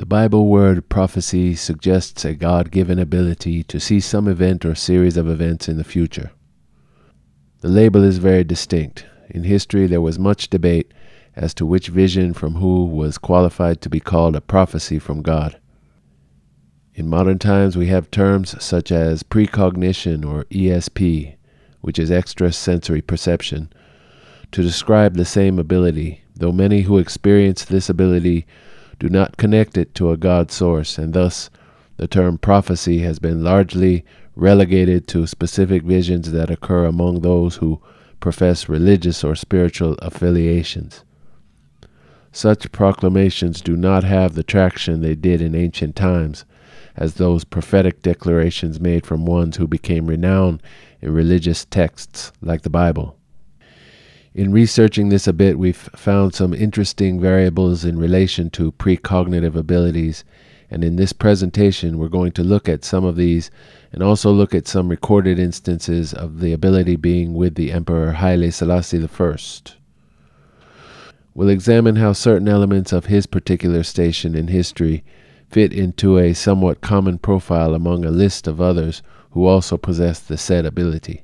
Bible word prophecy suggests a God-given ability to see some event or series of events in the future. The label is very distinct. In history, there was much debate as to which vision from who was qualified to be called a prophecy from God. In modern times, we have terms such as precognition or ESP, which is extrasensory perception, to describe the same ability, though many who experience this ability do not connect it to a God source, and thus the term prophecy has been largely relegated to specific visions that occur among those who profess religious or spiritual affiliations. Such proclamations do not have the traction they did in ancient times, as those prophetic declarations made from ones who became renowned in religious texts like the Bible. In researching this a bit, we've found some interesting variables in relation to precognitive abilities, and in this presentation we're going to look at some of these and also look at some recorded instances of the ability being with the Emperor Haile Selassie I. We'll examine how certain elements of his particular station in history fit into a somewhat common profile among a list of others who also possess the said ability.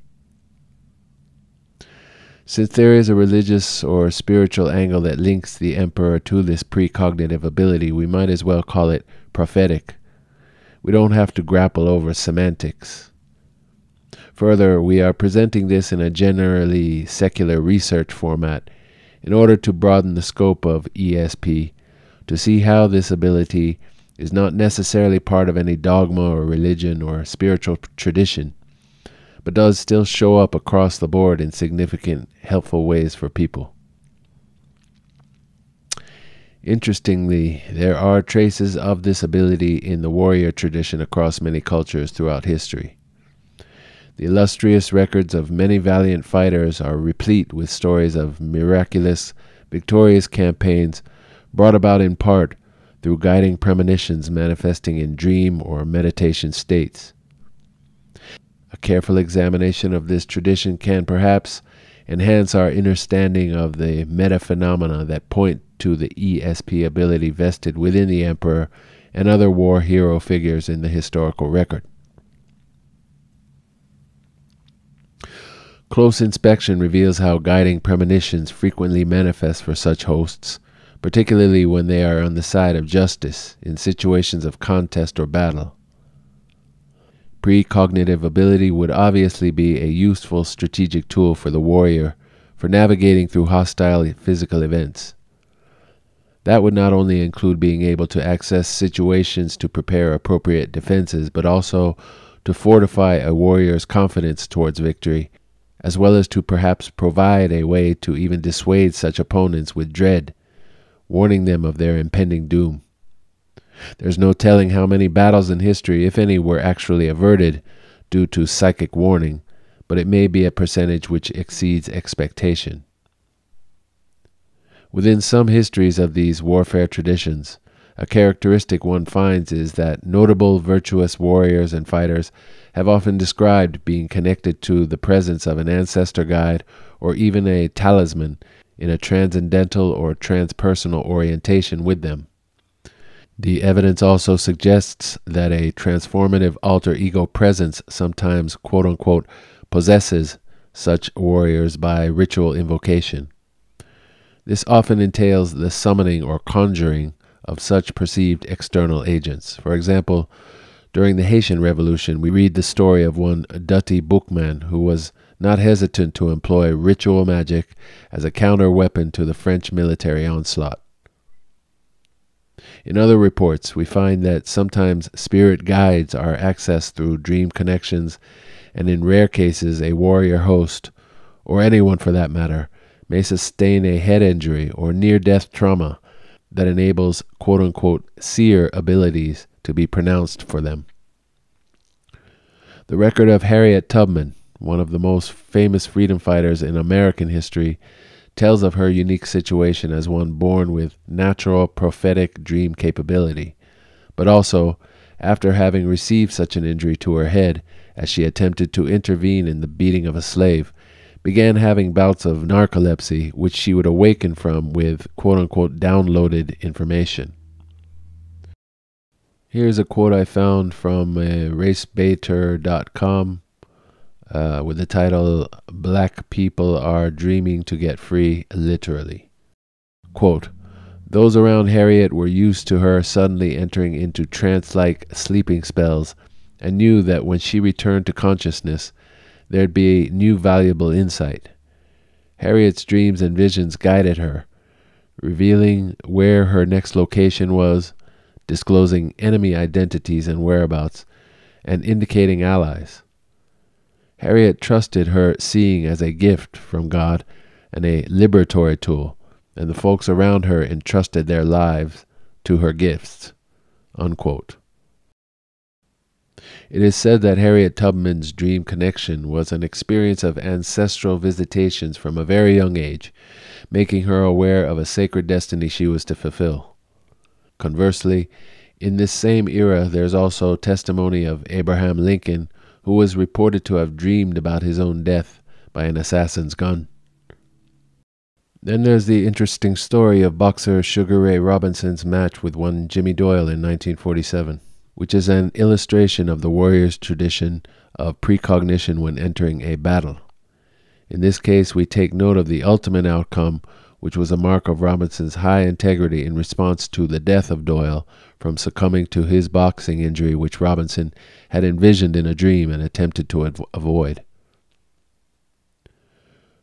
Since there is a religious or spiritual angle that links the emperor to this precognitive ability, we might as well call it prophetic. We don't have to grapple over semantics. Further, we are presenting this in a generally secular research format in order to broaden the scope of ESP, to see how this ability is not necessarily part of any dogma or religion or spiritual tradition, but does still show up across the board in significant, helpful ways for people. Interestingly, there are traces of this ability in the warrior tradition across many cultures throughout history. The illustrious records of many valiant fighters are replete with stories of miraculous, victorious campaigns brought about in part through guiding premonitions manifesting in dream or meditation states. A careful examination of this tradition can perhaps enhance our understanding of the meta-phenomena that point to the ESP ability vested within the emperor and other war hero figures in the historical record. Close inspection reveals how guiding premonitions frequently manifest for such hosts, particularly when they are on the side of justice in situations of contest or battle. Precognitive ability would obviously be a useful strategic tool for the warrior for navigating through hostile physical events. That would not only include being able to access situations to prepare appropriate defenses, but also to fortify a warrior's confidence towards victory, as well as to perhaps provide a way to even dissuade such opponents with dread, warning them of their impending doom. There's no telling how many battles in history, if any, were actually averted due to psychic warning, but it may be a percentage which exceeds expectation. Within some histories of these warfare traditions, a characteristic one finds is that notable virtuous warriors and fighters have often described being connected to the presence of an ancestor guide or even a talisman in a transcendental or transpersonal orientation with them. The evidence also suggests that a transformative alter ego presence sometimes quote-unquote possesses such warriors by ritual invocation. This often entails the summoning or conjuring of such perceived external agents. For example, during the Haitian Revolution, we read the story of one Dutty Boukman who was not hesitant to employ ritual magic as a counter-weapon to the French military onslaught. In other reports, we find that sometimes spirit guides are accessed through dream connections, and in rare cases a warrior host, or anyone for that matter, may sustain a head injury or near-death trauma that enables quote-unquote seer abilities to be pronounced for them. The record of Harriet Tubman, one of the most famous freedom fighters in American history, tells of her unique situation as one born with natural prophetic dream capability, but also after having received such an injury to her head as she attempted to intervene in the beating of a slave, began having bouts of narcolepsy which she would awaken from with quote-unquote downloaded information. Here's a quote I found from racebaiter.com with the title, "Black People Are Dreaming to Get Free, Literally." Quote, "Those around Harriet were used to her suddenly entering into trance-like sleeping spells and knew that when she returned to consciousness, there'd be new valuable insight. Harriet's dreams and visions guided her, revealing where her next location was, disclosing enemy identities and whereabouts, and indicating allies. Harriet trusted her seeing as a gift from God and a liberatory tool, and the folks around her entrusted their lives to her gifts." Unquote. It is said that Harriet Tubman's dream connection was an experience of ancestral visitations from a very young age, making her aware of a sacred destiny she was to fulfill. Conversely, in this same era, there's also testimony of Abraham Lincoln, who was reported to have dreamed about his own death by an assassin's gun. Then there's the interesting story of boxer Sugar Ray Robinson's match with one Jimmy Doyle in 1947, which is an illustration of the warrior's tradition of precognition when entering a battle. In this case, we take note of the ultimate outcome, which was a mark of Robinson's high integrity in response to the death of Doyle from succumbing to his boxing injury, which Robinson had envisioned in a dream and attempted to avoid.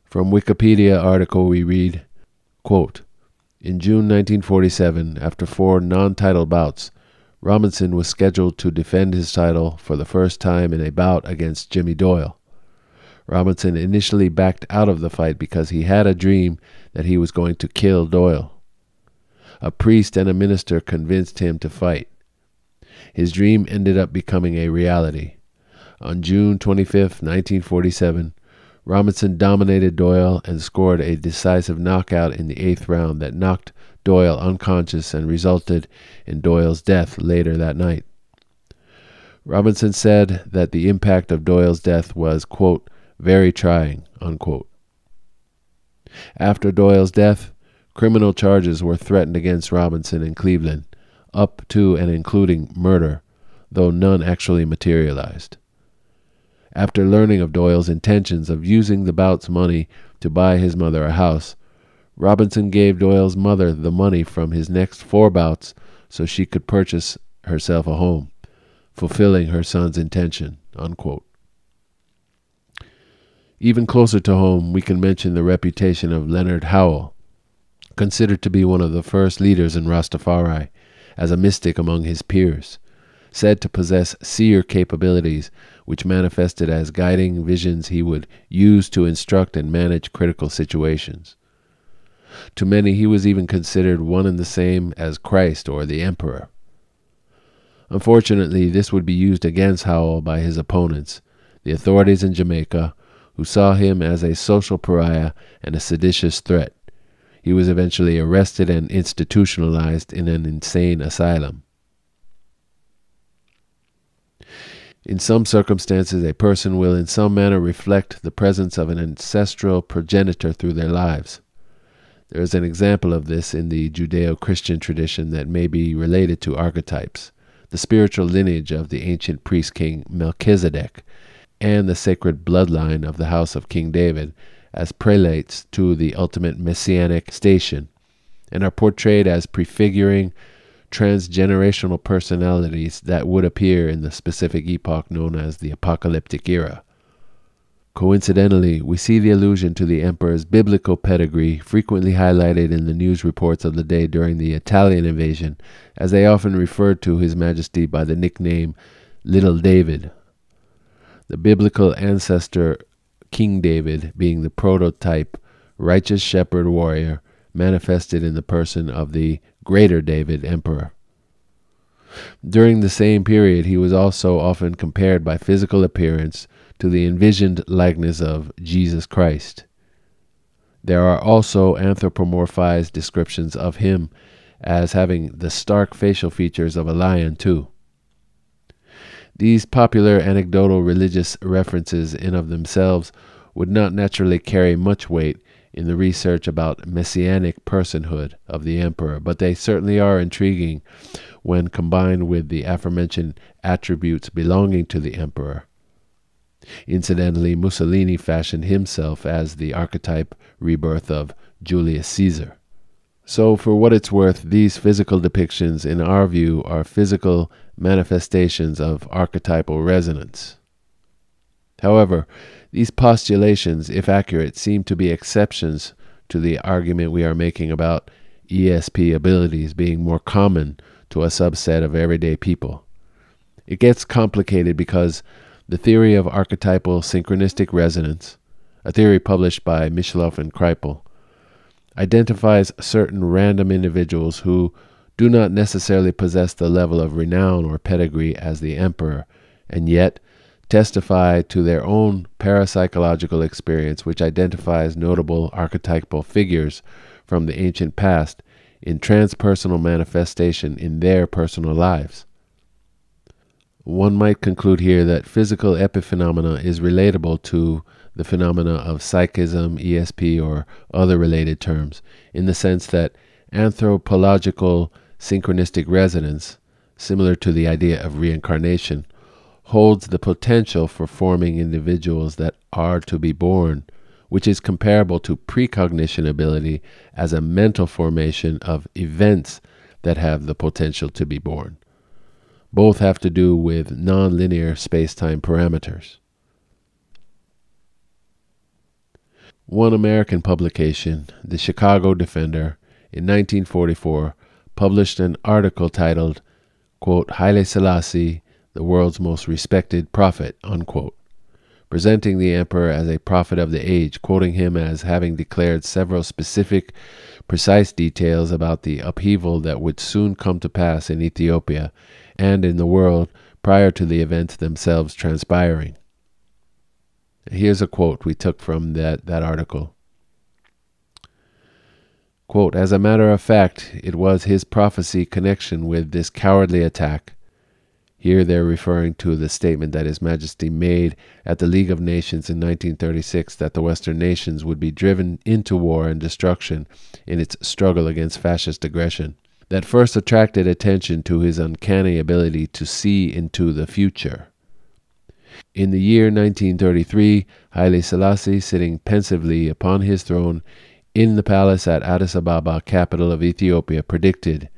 From Wikipedia article we read, quote, "In June 1947, after 4 non-title bouts, Robinson was scheduled to defend his title for the first time in a bout against Jimmy Doyle. Robinson initially backed out of the fight because he had a dream that he was going to kill Doyle. A priest and a minister convinced him to fight. His dream ended up becoming a reality. On June 25, 1947, Robinson dominated Doyle and scored a decisive knockout in the 8th round that knocked Doyle unconscious and resulted in Doyle's death later that night. Robinson said that the impact of Doyle's death was, quote, very trying, unquote. After Doyle's death, criminal charges were threatened against Robinson in Cleveland, up to and including murder, though none actually materialized. After learning of Doyle's intentions of using the bout's money to buy his mother a house, Robinson gave Doyle's mother the money from his next 4 bouts so she could purchase herself a home, fulfilling her son's intention, unquote. Even closer to home, we can mention the reputation of Leonard Howell, considered to be one of the first leaders in Rastafari, as a mystic among his peers, said to possess seer capabilities which manifested as guiding visions he would use to instruct and manage critical situations. To many, he was even considered one and the same as Christ or the Emperor. Unfortunately, this would be used against Howell by his opponents, the authorities in Jamaica, who saw him as a social pariah and a seditious threat. He was eventually arrested and institutionalized in an insane asylum. In some circumstances, a person will in some manner reflect the presence of an ancestral progenitor through their lives. There is an example of this in the Judeo-Christian tradition that may be related to archetypes, the spiritual lineage of the ancient priest king Melchizedek, and the sacred bloodline of the house of King David as prelates to the ultimate messianic station, and are portrayed as prefiguring transgenerational personalities that would appear in the specific epoch known as the apocalyptic era. Coincidentally, we see the allusion to the emperor's biblical pedigree frequently highlighted in the news reports of the day during the Italian invasion, as they often referred to His Majesty by the nickname Little David. The biblical ancestor King David being the prototype righteous shepherd warrior manifested in the person of the Greater David Emperor. During the same period, he was also often compared by physical appearance to the envisioned likeness of Jesus Christ. There are also anthropomorphized descriptions of him as having the stark facial features of a lion too. These popular anecdotal religious references in of themselves would not naturally carry much weight in the research about messianic personhood of the emperor, but they certainly are intriguing when combined with the aforementioned attributes belonging to the emperor. Incidentally, Mussolini fashioned himself as the archetype rebirth of Julius Caesar. So, for what it's worth, these physical depictions, in our view, are physical manifestations of archetypal resonance. However, these postulations, if accurate, seem to be exceptions to the argument we are making about ESP abilities being more common to a subset of everyday people. It gets complicated because the theory of archetypal synchronistic resonance, a theory published by Mishloff and Kreipel, identifies certain random individuals who do not necessarily possess the level of renown or pedigree as the emperor, and yet testify to their own parapsychological experience, which identifies notable archetypal figures from the ancient past in transpersonal manifestation in their personal lives. One might conclude here that physical epiphenomena is relatable to the phenomena of psychism, ESP, or other related terms, in the sense that anthropological synchronistic resonance, similar to the idea of reincarnation, holds the potential for forming individuals that are to be born, which is comparable to precognition ability as a mental formation of events that have the potential to be born. Both have to do with nonlinear space-time parameters. One American publication, the Chicago Defender, in 1944, published an article titled, quote, Haile Selassie, the world's most respected prophet, unquote, presenting the emperor as a prophet of the age, quoting him as having declared several specific, precise details about the upheaval that would soon come to pass in Ethiopia and in the world prior to the events themselves transpiring. Here's a quote we took from that article. Quote, as a matter of fact, it was his prophecy connection with this cowardly attack. Here they're referring to the statement that His Majesty made at the League of Nations in 1936 that the Western nations would be driven into war and destruction in its struggle against fascist aggression, that first attracted attention to his uncanny ability to see into the future. In the year 1933, Haile Selassie, sitting pensively upon his throne in the palace at Addis Ababa, capital of Ethiopia, predicted,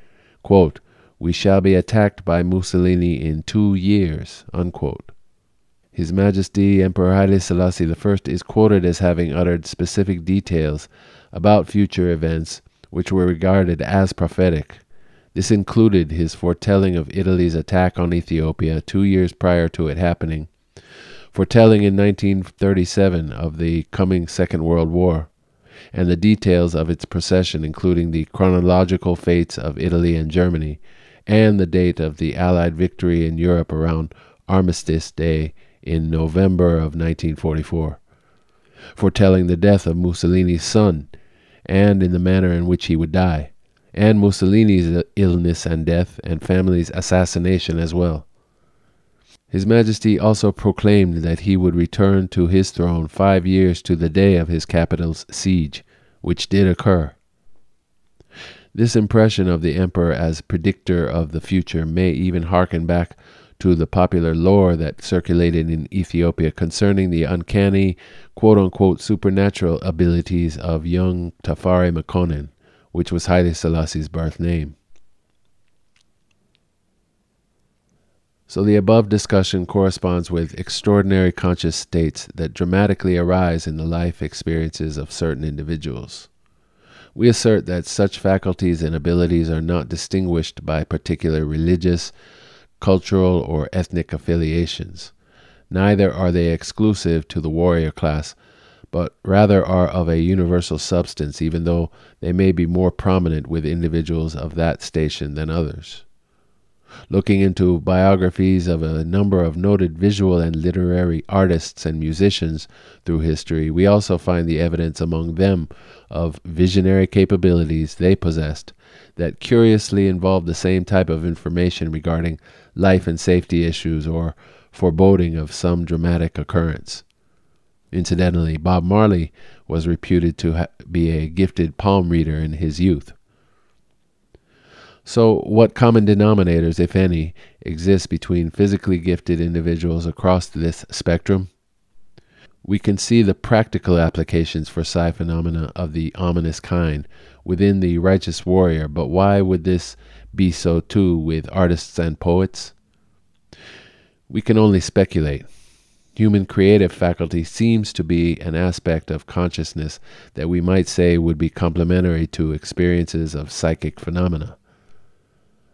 quote, we shall be attacked by Mussolini in 2 years, unquote. His Majesty Emperor Haile Selassie I is quoted as having uttered specific details about future events which were regarded as prophetic. This included his foretelling of Italy's attack on Ethiopia 2 years prior to it happening, foretelling in 1937 of the coming Second World War, and the details of its procession, including the chronological fates of Italy and Germany, and the date of the Allied victory in Europe around Armistice Day in November of 1944, foretelling the death of Mussolini's son, and in the manner in which he would die, and Mussolini's illness and death, and family's assassination as well. His Majesty also proclaimed that he would return to his throne 5 years to the day of his capital's siege, which did occur. This impression of the emperor as predictor of the future may even harken back to the popular lore that circulated in Ethiopia concerning the uncanny, quote-unquote, supernatural abilities of young Tafari Makonnen, which was Haile Selassie's birth name. So the above discussion corresponds with extraordinary conscious states that dramatically arise in the life experiences of certain individuals. We assert that such faculties and abilities are not distinguished by particular religious, cultural, or ethnic affiliations. Neither are they exclusive to the warrior class, but rather are of a universal substance, even though they may be more prominent with individuals of that station than others. Looking into biographies of a number of noted visual and literary artists and musicians through history, we also find the evidence among them of visionary capabilities they possessed that curiously involved the same type of information regarding life and safety issues or foreboding of some dramatic occurrence. Incidentally, Bob Marley was reputed to be a gifted palm reader in his youth. So, what common denominators, if any, exist between physically gifted individuals across this spectrum? We can see the practical applications for psi phenomena of the ominous kind within the righteous warrior, but why would this be so too with artists and poets? We can only speculate. Human creative faculty seems to be an aspect of consciousness that we might say would be complementary to experiences of psychic phenomena.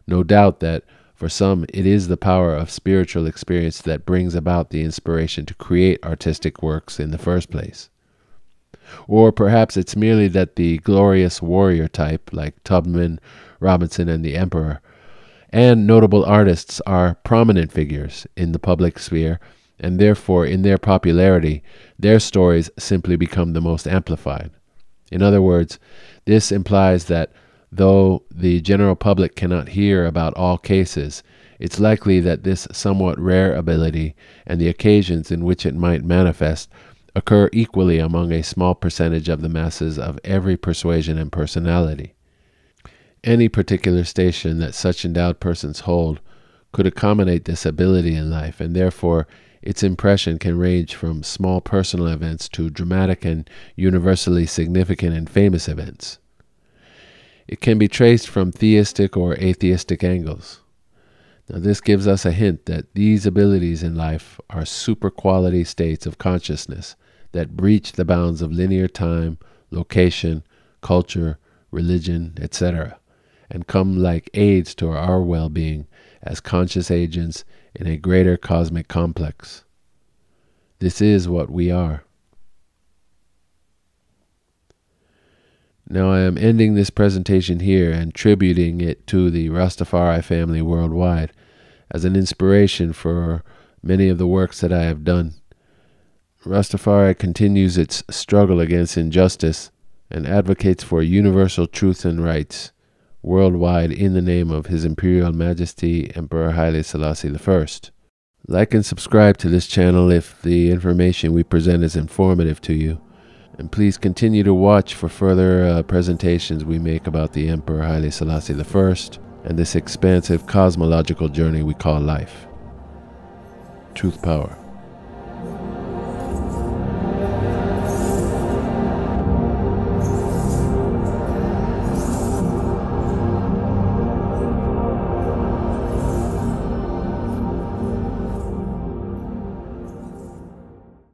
No doubt that for some it is the power of spiritual experience that brings about the inspiration to create artistic works in the first place. Or perhaps it's merely that the glorious warrior type, like Tubman, Robinson, and the Emperor, and notable artists are prominent figures in the public sphere, and therefore in their popularity, their stories simply become the most amplified. In other words, this implies that though the general public cannot hear about all cases, it's likely that this somewhat rare ability and the occasions in which it might manifest occur equally among a small percentage of the masses of every persuasion and personality. Any particular station that such endowed persons hold could accommodate this ability in life, and therefore its impression can range from small personal events to dramatic and universally significant and famous events. It can be traced from theistic or atheistic angles. Now, this gives us a hint that these abilities in life are super quality states of consciousness that breach the bounds of linear time, location, culture, religion, etc., and come like aids to our well-being as conscious agents in a greater cosmic complex. This is what we are. Now I am ending this presentation here and tributing it to the Rastafari family worldwide as an inspiration for many of the works that I have done. Rastafari continues its struggle against injustice and advocates for universal truth and rights worldwide in the name of His Imperial Majesty Emperor Haile Selassie I. Like and subscribe to this channel if the information we present is informative to you. And please continue to watch for further presentations we make about the Emperor Haile Selassie I and this expansive cosmological journey we call life. Truth Power.